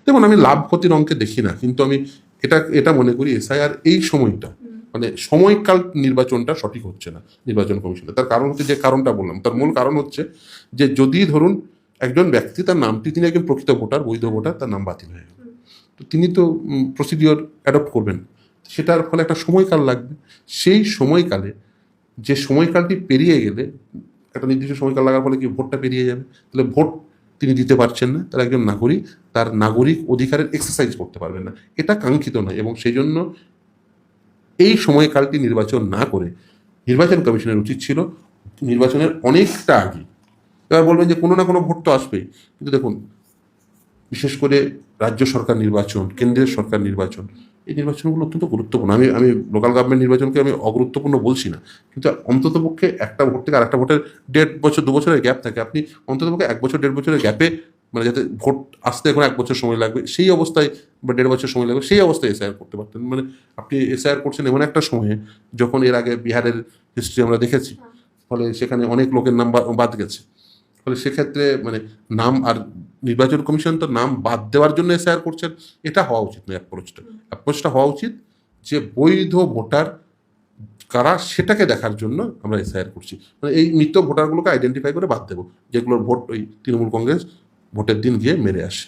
দেখুন, আমি লাভ ক্ষতির অঙ্কে দেখি না, কিন্তু আমি এটা মনে করি এসআইআর এই সময়টা মানে সময়কাল নির্বাচনটা সঠিক হচ্ছে না নির্বাচন কমিশনে। তার কারণ হচ্ছে, যে কারণটা বললাম, তার মূল কারণ হচ্ছে যে যদি ধরুন একজন ব্যক্তি তার নামটি, তিনি একজন প্রকৃত ভোটার, বৈধ ভোটার, তার নাম বাতিল হয়ে গেল, তো তিনি তো প্রসিডিওর অ্যাডপ্ট করবেন, সেটার ফলে একটা সময়কাল লাগবে। সেই সময়কালে, যে সময়কালটি পেরিয়ে গেলে, একটা নির্দিষ্ট সময়কাল লাগার ফলে কি ভোটটা পেরিয়ে যাবে, তাহলে ভোট তিনি দিতে পারছেন না, তার একজন নাগরিক তার নাগরিক অধিকারের এক্সারসাইজ করতে পারবেন না, এটা কাঙ্ক্ষিত নয়। এবং সেই জন্য এই সময়কালটি নির্বাচন না করে নির্বাচন কমিশনের উচিত ছিল নির্বাচনের অনেকটা আগে। এবার বলবেন যে কোনো না কোনো ভোট তো আসবেই, কিন্তু দেখুন, বিশেষ করে রাজ্য সরকার নির্বাচন, কেন্দ্রের সরকার নির্বাচন, এই নির্বাচনগুলো অত্যন্ত গুরুত্বপূর্ণ। আমি লোকাল গভর্নমেন্ট নির্বাচনকে আমি অগুরুত্বপূর্ণ বলছি না, কিন্তু অন্ততপক্ষে একটা ভোট থেকে আরেকটা ভোটের 1.5 বছর 2 বছরের গ্যাপ থাকে, আপনি অন্ততপক্ষে 1 বছর 1.5 বছরের গ্যাপে, মানে যাতে ভোট আসতে এখন 1 বছর সময় লাগবে সেই অবস্থায়, বা 1.5 বছর সময় লাগবে সেই অবস্থায় এসআইআর করতে পারতেন। মানে আপনি এসআইআর করছেন এমন একটা সময়ে যখন এর আগে বিহারের হিস্ট্রি আমরা দেখেছি, ফলে সেখানে অনেক লোকের নাম বাদ গেছে। ফলে সেক্ষেত্রে মানে নাম, আর নির্বাচন কমিশন তো নাম বাদ দেওয়ার জন্য এসআইআর করছেন, এটা হওয়া উচিত নয়। অ্যাপ্রোচটা হওয়া উচিত যে বৈধ ভোটার কারা সেটাকে দেখার জন্য আমরা এসআইআর করছি, মানে এই মৃত ভোটারগুলোকে আইডেন্টিফাই করে বাদ দেবো, যেগুলোর ভোট ওই তৃণমূল কংগ্রেস ভোটের দিন গিয়ে মেরে আসে।